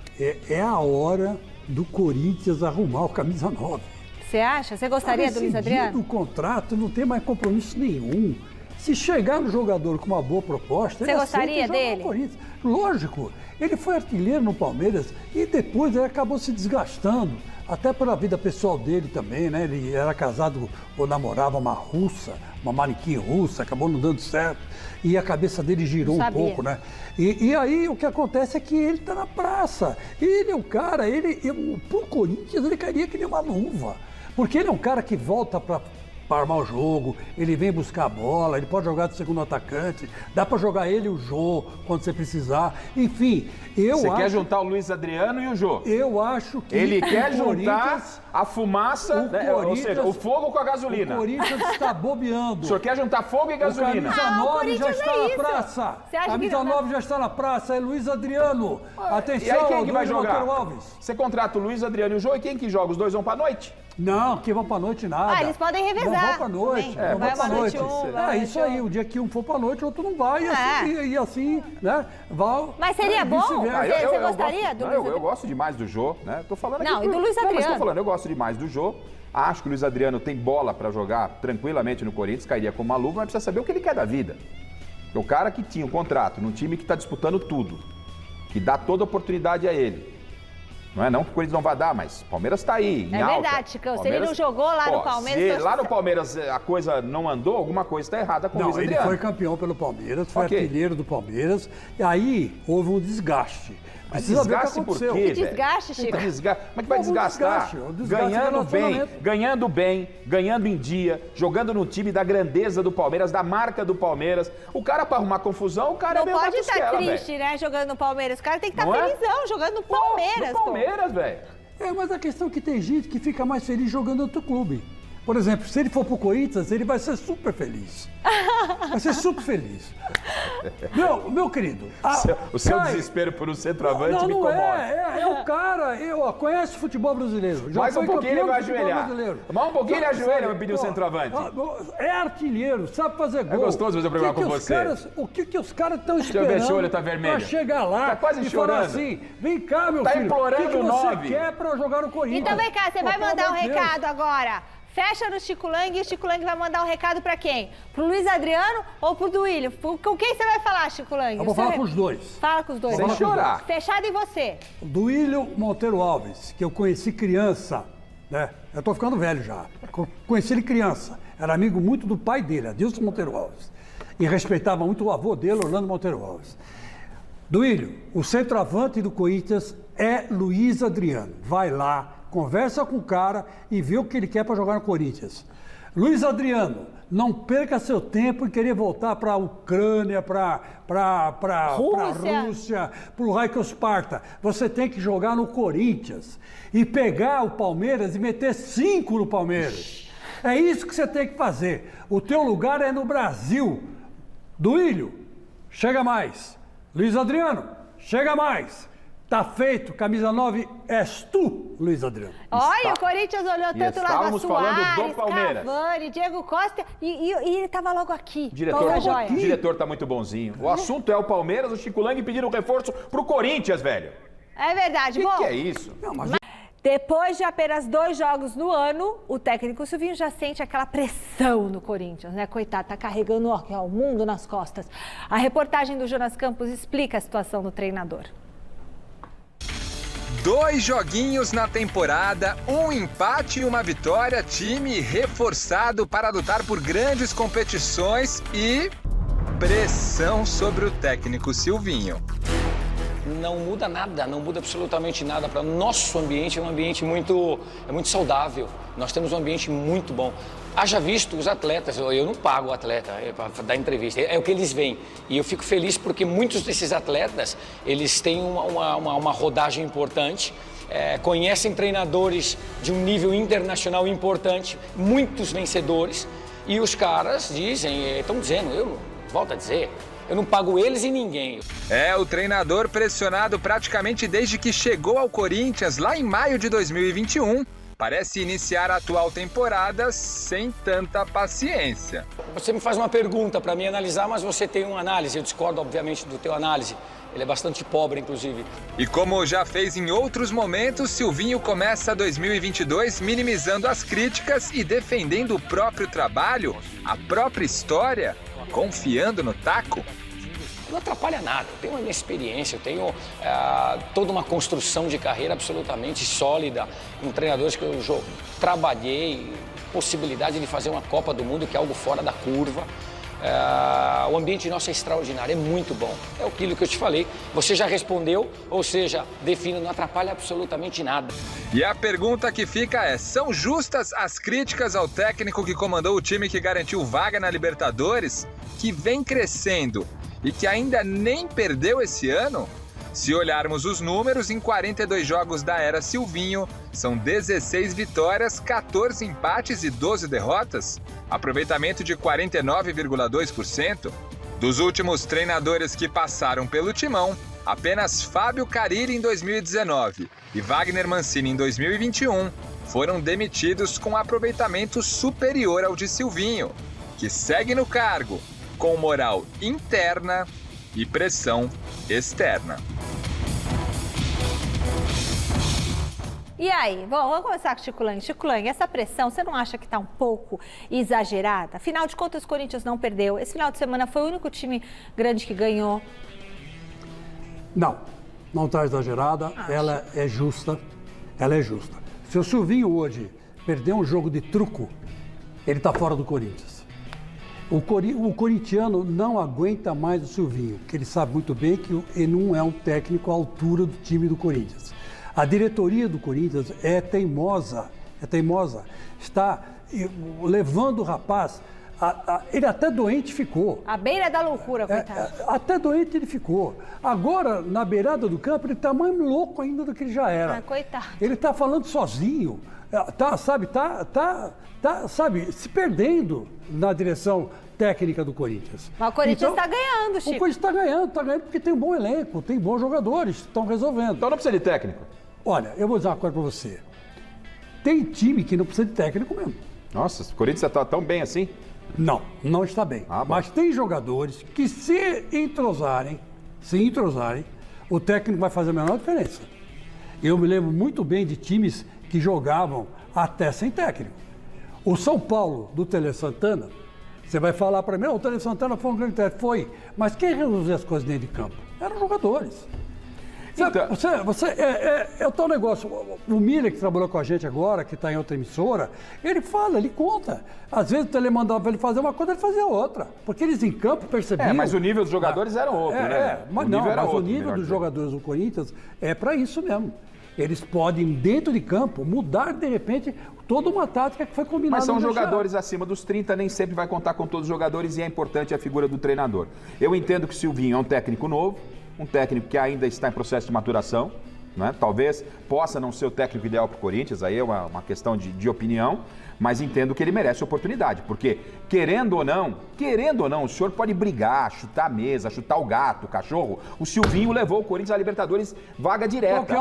é a hora do Corinthians arrumar o camisa 9. Você acha? Você gostaria do Luiz Adriano? O contrato, não tem mais compromisso nenhum. Se chegar no jogador com uma boa proposta, você gostaria dele? Lógico, ele foi artilheiro no Palmeiras e depois ele acabou se desgastando, até pela vida pessoal dele também, né? Ele era casado ou namorava uma russa, uma manequim russa, acabou não dando certo e a cabeça dele girou um pouco, né? E aí o que acontece é que ele está na praça. Ele é um cara, pro Corinthians ele cairia que nem uma luva, porque ele é um cara que volta para armar o jogo, ele vem buscar a bola, ele pode jogar de segundo atacante, dá para jogar ele e o Jô quando você precisar. Enfim, Você quer juntar o Luiz Adriano e o Jô? Eu acho que ele quer juntar a fumaça, ou seja, o fogo com a gasolina. O Corinthians está bobeando. O senhor quer juntar fogo e gasolina? O camisa 9 já está na praça. Camisa 9 já está na praça, é Luiz Adriano. Atenção, e aí quem que vai jogar? Alves. Você contrata o Luiz Adriano e o Jô, e quem que joga? Os dois vão para noite? Não, que vão pra noite nada. Eles podem revezar. Não vão pra noite. Não vão pra noite. Isso aí, o dia que um for pra noite, o outro não vai. E assim, né? Mas seria bom? Você gostaria do Luiz Adriano? Eu gosto demais do Jô, né? Tô falando aqui. Não, e do Luiz Adriano? Mas tô falando, eu gosto demais do Jô. Acho que o Luiz Adriano tem bola pra jogar tranquilamente no Corinthians, cairia como uma luva, mas precisa saber o que ele quer da vida. O cara que tinha um contrato num time que tá disputando tudo, que dá toda oportunidade a ele. Não é não que o Corinthians não vai dar, mas o Palmeiras está aí, em alta. É verdade, Chicão. Se ele não jogou lá no Palmeiras... Se lá no Palmeiras a coisa não andou, alguma coisa está errada com o Luiz Adriano. Ele foi campeão pelo Palmeiras, foi artilheiro do Palmeiras, e aí houve um desgaste. Precisa ver o que aconteceu. Por quê, que desgaste, Chico? Como é que vai desgastar? Ganhando bem, ganhando em dia, jogando no time da grandeza do Palmeiras, da marca do Palmeiras. O cara, para arrumar confusão, o cara não pode estar triste, né, jogando no Palmeiras. O cara tem que estar felizão, jogando no Palmeiras. No Palmeiras, velho. Mas a questão é que tem gente que fica mais feliz jogando em outro clube. Por exemplo, se ele for pro Corinthians, ele vai ser super feliz. Vai ser super feliz. Meu querido. O seu desespero por um centroavante me incomoda. É o cara, conhece o futebol brasileiro. Mais um pouquinho ele vai ajoelhar. Mais um pouquinho ele ajoelha para pedir um centroavante. É artilheiro, sabe fazer gol. É gostoso fazer o programa com você. O que os caras estão esperando? Deixa eu ver se o olho tá vermelho. Pra chegar lá tá quase e chorando. falar assim, vem cá, meu tá filho. Implorando o que você quer pra jogar no Corinthians? Então vem cá, você vai mandar um recado agora. Fecha no Chico Lang e o Chico Lang vai mandar um recado pra quem? Pro Luiz Adriano ou pro Duílio? Com quem você vai falar, Chico Lang? Eu vou falar com os dois. Fala com os dois. Sem chorar. Fechado em você. Duílio Monteiro Alves, que eu conheci criança, né? Eu tô ficando velho já. Conheci ele criança. Era amigo muito do pai dele, Adilson Monteiro Alves. E respeitava muito o avô dele, Orlando Monteiro Alves. Duílio, o centroavante do Corinthians é Luiz Adriano. Vai lá. Conversa com o cara e vê o que ele quer para jogar no Corinthians. Luiz Adriano, não perca seu tempo em querer voltar para a Ucrânia, para a Rússia, para o Raikkonen Sparta. Você tem que jogar no Corinthians e pegar o Palmeiras e meter 5 no Palmeiras. É isso que você tem que fazer. O teu lugar é no Brasil. Duílio, chega mais. Luiz Adriano, chega mais. Tá feito, camisa 9, és tu, Luiz Adriano. Olha, o Corinthians olhou tanto lá para Soares, Cavani, Diego Costa e ele tava logo aqui. O diretor tá muito bonzinho. O assunto é o Palmeiras, o Chico Lang pedindo reforço pro Corinthians, velho. É verdade. O que é isso? Depois de apenas 2 jogos no ano, o técnico Silvinho já sente aquela pressão no Corinthians, né? Coitado, tá carregando o mundo nas costas. A reportagem do Jonas Campos explica a situação do treinador. 2 joguinhos na temporada, 1 empate e 1 vitória, time reforçado para lutar por grandes competições e pressão sobre o técnico Silvinho. Não muda nada, não muda absolutamente nada. Para o nosso ambiente, é um ambiente muito saudável. Nós temos um ambiente muito bom. Haja visto os atletas, eu não pago o atleta para dar entrevista, é o que eles veem. E eu fico feliz porque muitos desses atletas, eles têm uma rodagem importante, conhecem treinadores de um nível internacional importante, muitos vencedores, e os caras estão dizendo, eu volto a dizer, eu não pago eles e ninguém. O treinador pressionado praticamente desde que chegou ao Corinthians lá em maio de 2021, parece iniciar a atual temporada sem tanta paciência. Você me faz uma pergunta para mim analisar, mas você tem uma análise. Eu discordo, obviamente, do teu análise. Ele é bastante pobre, inclusive. E como já fez em outros momentos, Silvinho começa 2022 minimizando as críticas e defendendo o próprio trabalho, a própria história, confiando no taco. Não atrapalha nada, eu tenho uma experiência, eu tenho toda uma construção de carreira absolutamente sólida, com treinadores que eu trabalhei, possibilidade de fazer uma Copa do Mundo, que é algo fora da curva. O ambiente nosso é extraordinário, é muito bom. É aquilo que eu te falei, você já respondeu, ou seja, defino, não atrapalha absolutamente nada. E a pergunta que fica é, são justas as críticas ao técnico que comandou o time que garantiu vaga na Libertadores, que vem crescendo e que ainda nem perdeu esse ano? Se olharmos os números, em 42 jogos da era Silvinho, são 16 vitórias, 14 empates e 12 derrotas, aproveitamento de 49,2%. Dos últimos treinadores que passaram pelo timão, apenas Fábio Carille em 2019 e Wagner Mancini em 2021 foram demitidos com aproveitamento superior ao de Silvinho, que segue no cargo, com moral interna e pressão externa. E aí, bom, vamos começar com o Chico Lang. Chico Lang, essa pressão, você não acha que está um pouco exagerada? Afinal de contas, o Corinthians não perdeu. Esse final de semana foi o único time grande que ganhou. Não está exagerada. Ela é justa. Se o Silvinho hoje perder um jogo de truco, ele está fora do Corinthians. O corintiano não aguenta mais o Silvinho, porque ele sabe muito bem que ele não é um técnico à altura do time do Corinthians. A diretoria do Corinthians é teimosa, está levando o rapaz Ele até doente ficou. À beira da loucura, coitado. Até doente ele ficou. Agora, na beirada do campo, ele está mais louco ainda do que ele já era. Coitado. Ele está falando sozinho. Tá se perdendo na direção técnica do Corinthians. Mas o Corinthians está ganhando, Chico. O Corinthians está ganhando porque tem um bom elenco, tem bons jogadores, estão resolvendo. Então não precisa de técnico. Olha, eu vou dizer uma coisa para você. Tem time que não precisa de técnico mesmo. Nossa, o Corinthians está tão bem assim? Não está bem. Mas tem jogadores que se entrosarem, o técnico vai fazer a menor diferença. Eu me lembro muito bem de times que jogavam até sem técnico. O São Paulo, do Tele Santana, você vai falar para mim, o Tele Santana foi um grande técnico. Foi, mas quem resolveu as coisas dentro de campo? Eram jogadores. É o tal negócio, o Miller, que trabalhou com a gente agora, que está em outra emissora, ele fala, ele conta. Às vezes o Tele mandava ele fazer uma coisa, ele fazia outra. Porque eles em campo percebiam... mas o nível dos jogadores era outro, né? Mas o nível dos jogadores do Corinthians é para isso mesmo. Eles podem, dentro de campo, mudar, de repente, toda uma tática que foi combinada. Mas são jogadores acima dos 30, nem sempre vai contar com todos os jogadores e é importante a figura do treinador. Eu entendo que o Silvinho é um técnico novo, um técnico que ainda está em processo de maturação, né? Talvez possa não ser o técnico ideal para o Corinthians, aí é uma questão de opinião, mas entendo que ele merece oportunidade, porque querendo ou não, o senhor pode brigar, chutar a mesa, chutar o gato, o cachorro. O Silvinho levou o Corinthians à Libertadores vaga direta. Qualquer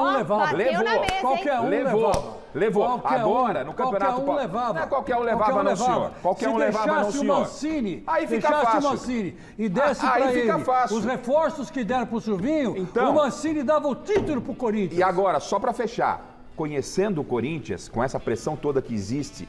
um levava. Levou. Agora, no Campeonato Paulista. Não é qualquer um levava, não, senhor. Qualquer um levava, não, senhor. Mancini, aí fica fácil. O Mancini e desse para ele os reforços que deram para o Silvinho, então, o Mancini dava o título para o Corinthians. E agora, só para fechar, conhecendo o Corinthians, com essa pressão toda que existe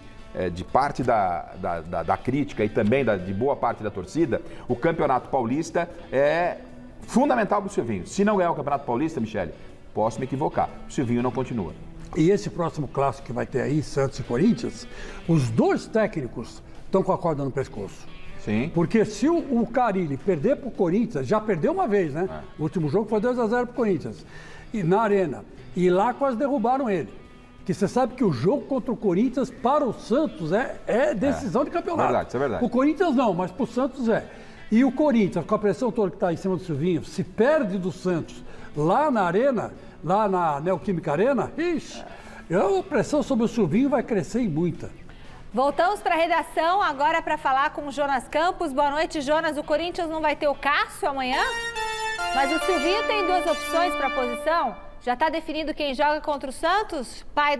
de parte da crítica e também de boa parte da torcida, o Campeonato Paulista é fundamental para o Silvinho. Se não ganhar o Campeonato Paulista, Michele, posso me equivocar, o Silvinho não continua. E esse próximo clássico que vai ter aí, Santos e Corinthians, os dois técnicos estão com a corda no pescoço. Sim. Porque se o Carille perder para o Corinthians, já perdeu uma vez, né? O último jogo foi 2-0 para o Corinthians, e na Arena. E lá quase derrubaram ele. Que você sabe que o jogo contra o Corinthians para o Santos é decisão de campeonato. Verdade, isso é verdade. O Corinthians não, mas para o Santos é. E o Corinthians, com a pressão toda que está em cima do Silvinho, se perde do Santos lá na Arena, lá na Neoquímica Arena, a pressão sobre o Silvinho vai crescer em muita. Voltamos para a redação agora para falar com o Jonas Campos. Boa noite, Jonas. O Corinthians não vai ter o Cássio amanhã? Mas o Silvinho tem duas opções para a posição? Já está definido quem joga contra o Santos? Pai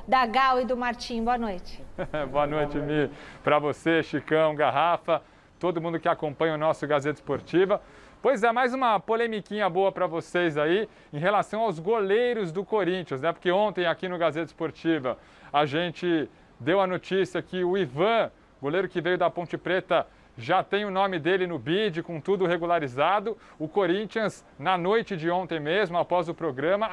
da Gal e do Martim, boa noite. Boa noite, Mi. Para você, Chicão, Garrafa, todo mundo que acompanha o nosso Gazeta Esportiva. Pois é, mais uma polemiquinha boa para vocês aí em relação aos goleiros do Corinthians, né? Porque ontem aqui no Gazeta Esportiva a gente deu a notícia que o Ivan, goleiro que veio da Ponte Preta, já tem o nome dele no bid, com tudo regularizado. O Corinthians, na noite de ontem mesmo, após o programa,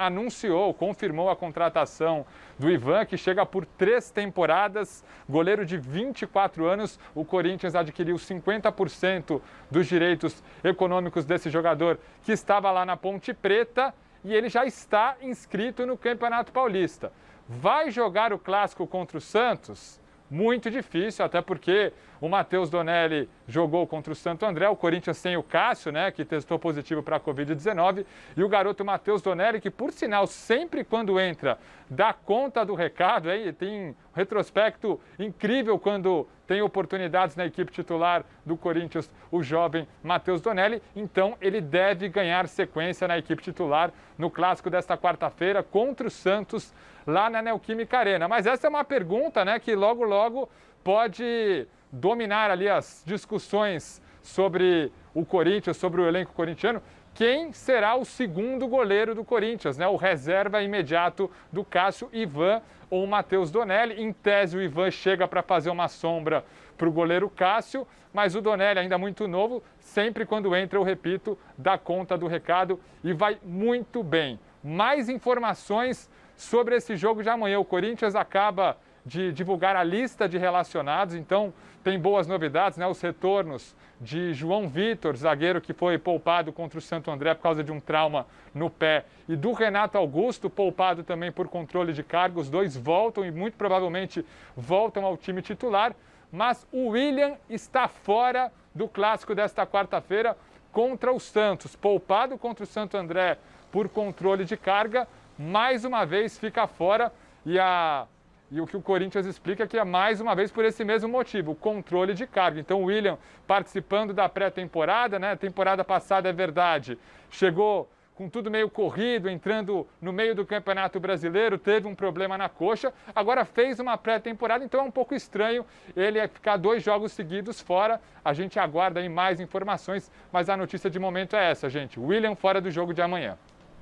confirmou a contratação do Ivan, que chega por 3 temporadas. Goleiro de 24 anos, o Corinthians adquiriu 50% dos direitos econômicos desse jogador que estava lá na Ponte Preta e ele já está inscrito no Campeonato Paulista. Vai jogar o clássico contra o Santos? Muito difícil, até porque o Matheus Donelli jogou contra o Santo André, o Corinthians sem o Cássio, né, que testou positivo para a Covid-19, e o garoto Matheus Donelli, que por sinal, sempre quando entra, dá conta do recado, tem um retrospecto incrível quando tem oportunidades na equipe titular do Corinthians, o jovem Matheus Donelli, então ele deve ganhar sequência na equipe titular no clássico desta quarta-feira contra o Santos, lá na Neoquímica Arena. Mas essa é uma pergunta, né, que logo pode dominar ali as discussões sobre o Corinthians, sobre o elenco corintiano. Quem será o segundo goleiro do Corinthians, né? O reserva imediato do Cássio, Ivan ou Matheus Donelli. Em tese, o Ivan chega para fazer uma sombra para o goleiro Cássio, mas o Donelli, ainda muito novo, sempre quando entra, eu repito, dá conta do recado e vai muito bem. Mais informações sobre esse jogo de amanhã. O Corinthians acaba de divulgar a lista de relacionados, então tem boas novidades, né? Os retornos de João Vitor, zagueiro que foi poupado contra o Santo André por causa de um trauma no pé, e do Renato Augusto, poupado também por controle de cargos. Os dois voltam e muito provavelmente voltam ao time titular. mas o William está fora do clássico desta quarta-feira contra o Santos. Poupado contra o Santo André por controle de carga, mais uma vez fica fora e o que o Corinthians explica é que é mais uma vez por esse mesmo motivo, o controle de carga. Então o William participando da pré-temporada, né? Temporada passada, é verdade, chegou com tudo meio corrido, entrando no meio do Campeonato Brasileiro, teve um problema na coxa, agora fez uma pré-temporada, então é um pouco estranho ele ficar 2 jogos seguidos fora. A gente aguarda aí mais informações, mas a notícia de momento é essa, gente. William fora do jogo de amanhã.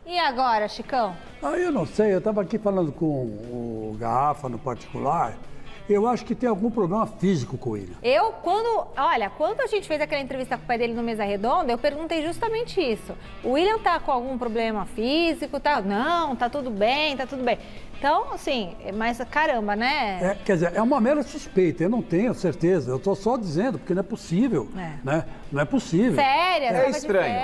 E agora, Chicão? Eu não sei, eu estava aqui falando com o Garrafa no particular. Eu acho que tem algum problema físico com ele. Quando a gente fez aquela entrevista com o pai dele no Mesa Redonda, eu perguntei justamente isso. O William tá com algum problema físico? Não, tá tudo bem, tá tudo bem. Então, assim, mas caramba, né? Quer dizer, é uma mera suspeita, eu não tenho certeza. Eu estou só dizendo, porque não é possível, né? Não é possível. Férias, é estranho.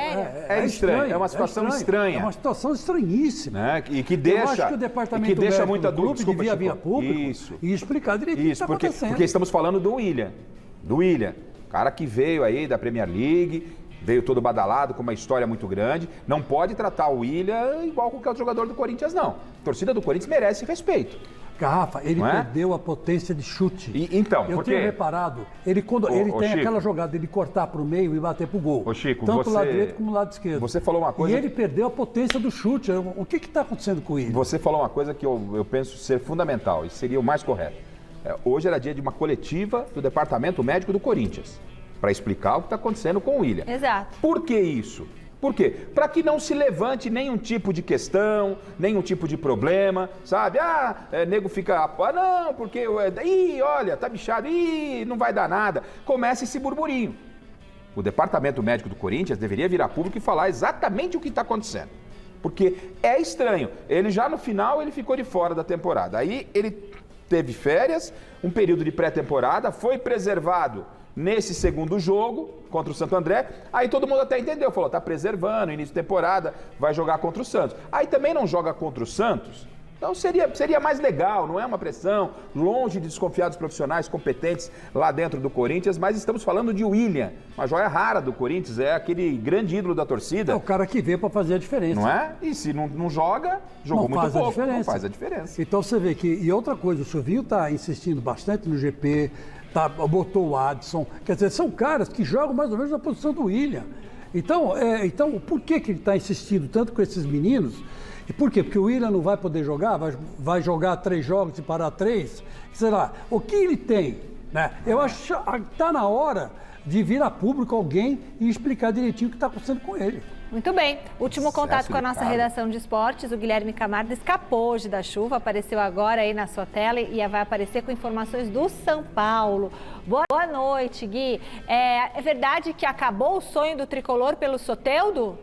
É estranho, é uma situação estranha. É uma situação estranhíssima. Né? E que deixa, eu acho que o departamento médico muita do clube dúvida. devia vir a público e explicar direitinho o que está acontecendo. Porque estamos falando do William. Cara que veio aí da Premier League, veio todo badalado, com uma história muito grande. Não pode tratar o William igual qualquer outro jogador do Corinthians, não. A torcida do Corinthians merece respeito. Garrafa, ele perdeu a potência de chute. Então, eu tenho reparado, quando ele tem Chico, aquela jogada de cortar para o meio e bater para o gol. Chico, tanto o lado direito como o lado esquerdo. Você falou uma coisa... E ele perdeu a potência do chute. O que está acontecendo com ele? Você falou uma coisa que eu penso ser fundamental e seria o mais correto. Hoje era dia de uma coletiva do Departamento Médico do Corinthians, para explicar o que está acontecendo com o William. Exato. Por que isso? Por quê? Para que não se levante nenhum tipo de questão, nenhum tipo de problema, sabe? Nego fica, não, porque, olha, tá bichado, não vai dar nada. Começa esse burburinho. O Departamento Médico do Corinthians deveria vir a público e falar exatamente o que está acontecendo. Porque é estranho. Ele já no final, ele ficou de fora da temporada. Aí ele teve férias, um período de pré-temporada, foi preservado nesse segundo jogo contra o Santo André, aí todo mundo até entendeu, falou, tá preservando, início de temporada, vai jogar contra o Santos. Aí também não joga contra o Santos, então seria mais legal, não é uma pressão, longe de desconfiar dos profissionais competentes lá dentro do Corinthians, mas estamos falando de William, uma joia rara do Corinthians, é aquele grande ídolo da torcida. É o cara que veio para fazer a diferença. Não é? E se não joga, jogou muito pouco, não faz a diferença. Então você vê que, e outra coisa, o Silvinho está insistindo bastante no GP, botou o Adson, quer dizer, são caras que jogam mais ou menos na posição do William. Então por que ele está insistindo tanto com esses meninos? E por quê? Porque o William não vai poder jogar, vai jogar 3 jogos e parar 3? Sei lá, o que ele tem? Né? Eu acho que está na hora de vir a público alguém e explicar direitinho o que está acontecendo com ele. Muito bem. Último contato com a nossa redação de esportes. O Guilherme Camargo escapou hoje da chuva, apareceu agora aí na sua tela e vai aparecer com informações do São Paulo. Boa noite, Gui. É verdade que acabou o sonho do tricolor pelo Soteldo?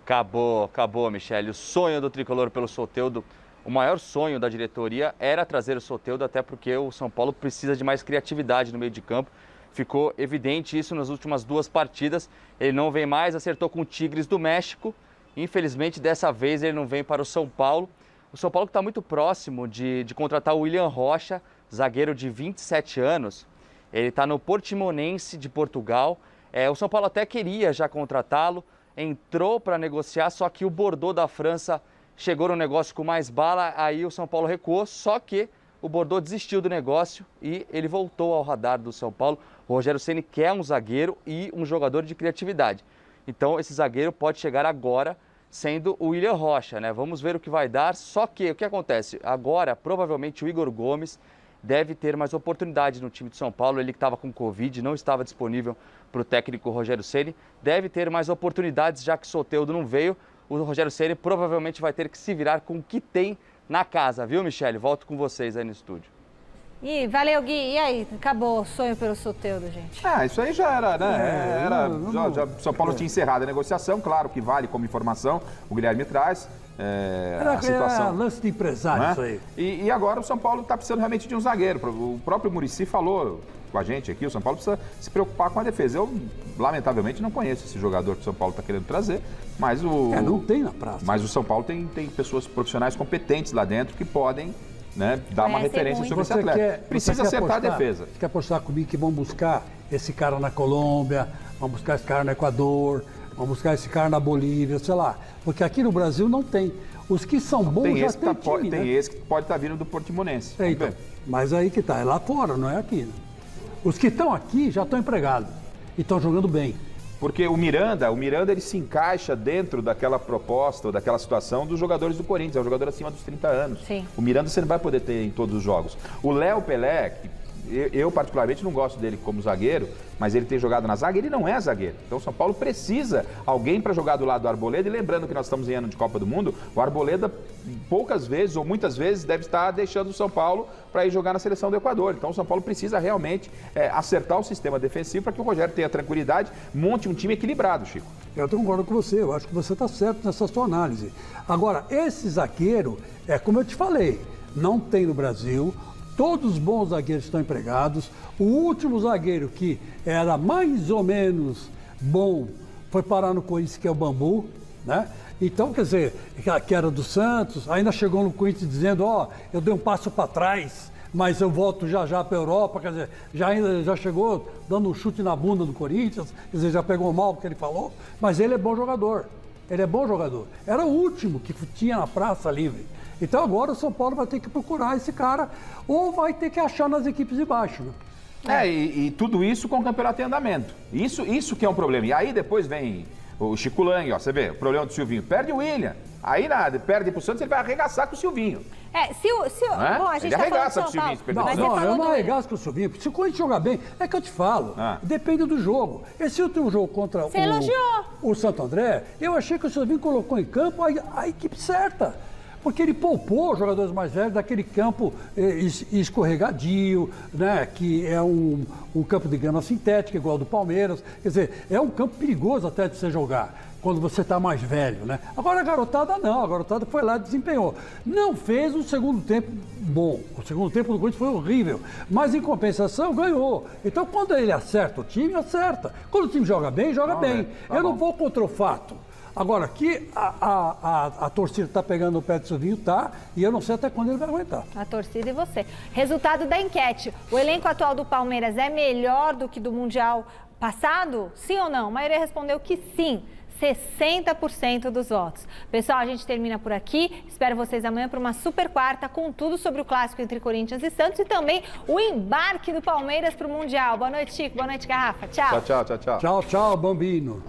Acabou, Michele. O sonho do tricolor pelo Soteldo, o maior sonho da diretoria era trazer o Soteldo, até porque o São Paulo precisa de mais criatividade no meio de campo. Ficou evidente isso nas últimas 2 partidas. Ele não vem mais, acertou com o Tigres do México. Infelizmente, dessa vez ele não vem para o São Paulo. O São Paulo que está muito próximo de contratar o William Rocha, zagueiro de 27 anos. Ele está no Portimonense de Portugal. O São Paulo até queria já contratá-lo, entrou para negociar, só que o Bordeaux da França chegou no negócio com mais bala, aí o São Paulo recuou, só que o Bordeaux desistiu do negócio e ele voltou ao radar do São Paulo. O Rogério Ceni quer um zagueiro e um jogador de criatividade. Então esse zagueiro pode chegar agora sendo o William Rocha, né? Vamos ver o que vai dar, só que o que acontece? Agora, provavelmente o Igor Gomes deve ter mais oportunidade no time de São Paulo. Ele que estava com Covid, não estava disponível para o técnico Rogério Ceni, deve ter mais oportunidades, já que Soteldo não veio. O Rogério Ceni provavelmente vai ter que se virar com o que tem na casa, viu, Michele? Volto com vocês aí no estúdio. Valeu, Gui. E aí, acabou o sonho pelo Soteldo, gente? Isso aí já era, né? São Paulo tinha encerrado a negociação, claro que vale como informação, o Guilherme traz. A situação. Era lance de empresário, isso aí. E agora o São Paulo está precisando realmente de um zagueiro. O próprio Muricy falou com a gente aqui, o São Paulo precisa se preocupar com a defesa. Eu, lamentavelmente, não conheço esse jogador que o São Paulo está querendo trazer, mas não tem na praça. Mas o São Paulo tem pessoas profissionais competentes lá dentro que podem né, dar uma referência sobre esse atleta. Precisa acertar a defesa. Você quer apostar comigo que vão buscar esse cara na Colômbia, vão buscar esse cara no Equador, vão buscar esse cara na Bolívia, sei lá. Porque aqui no Brasil não tem. Os que são bons tem já esse tem time, Tem né? esse que pode estar vindo do Portimonense. Então, mas aí que tá, é lá fora, não é aqui. Né? Os que estão aqui já estão empregados e estão jogando bem. Porque o Miranda ele se encaixa dentro daquela proposta, ou daquela situação dos jogadores do Corinthians, é um jogador acima dos 30 anos. Sim. O Miranda você não vai poder ter em todos os jogos. O Léo Pelé, eu particularmente não gosto dele como zagueiro, mas ele tem jogado na zaga, ele não é zagueiro. Então o São Paulo precisa alguém para jogar do lado do Arboleda, e lembrando que nós estamos em ano de Copa do Mundo, o Arboleda poucas vezes ou muitas vezes deve estar deixando o São Paulo para ir jogar na seleção do Equador. Então o São Paulo precisa realmente acertar o sistema defensivo para que o Rogério tenha tranquilidade, monte um time equilibrado, Chico. Eu concordo com você, eu acho que você está certo nessa sua análise. Agora, esse zagueiro, como eu te falei, não tem no Brasil. Todos os bons zagueiros estão empregados. O último zagueiro que era mais ou menos bom foi parar no Corinthians, que é o Bambu, né? Então, quer dizer, que era do Santos, ainda chegou no Corinthians dizendo, eu dei um passo para trás, mas eu volto já para a Europa, quer dizer, já chegou dando um chute na bunda do Corinthians, quer dizer, já pegou mal o que ele falou, mas ele é bom jogador. Ele é bom jogador. Era o último que tinha na praça livre. Então agora o São Paulo vai ter que procurar esse cara ou vai ter que achar nas equipes de baixo. Né? E tudo isso com o campeonato em andamento. Isso que é um problema. E aí depois vem o Chico Lang, você vê, o problema do Silvinho. Perde o William. Aí perde pro Santos, ele vai arregaçar com o Silvinho. Bom, a gente ele arregaça com o Silvinho. Eu não arregaço com o Silvinho. Se o Corinthians jogar bem, é que eu te falo. Depende do jogo. Esse último jogo contra o Santo André, eu achei que o Silvinho colocou em campo a equipe certa. Porque ele poupou os jogadores mais velhos daquele campo escorregadio, né? Que é um campo de grama sintética, igual ao do Palmeiras. Quer dizer, é um campo perigoso até de você jogar, quando você está mais velho, né? Agora a garotada não, a garotada foi lá e desempenhou. Não fez um segundo tempo bom. O segundo tempo do Corinthians foi horrível, mas em compensação ganhou. Então quando ele acerta o time, acerta. Quando o time joga bem, joga bem. Eu não vou contra o fato. Agora, aqui a torcida está pegando o pé do Silvinho, e eu não sei até quando ele vai aguentar. A torcida e você. Resultado da enquete. O elenco atual do Palmeiras é melhor do que do Mundial passado? Sim ou não? A maioria respondeu que sim. 60% dos votos. Pessoal, a gente termina por aqui. Espero vocês amanhã para uma super quarta com tudo sobre o clássico entre Corinthians e Santos e também o embarque do Palmeiras para o Mundial. Boa noite, Chico. Boa noite, Garrafa. Tchau. Tchau, tchau, tchau. Tchau, tchau, Bambino.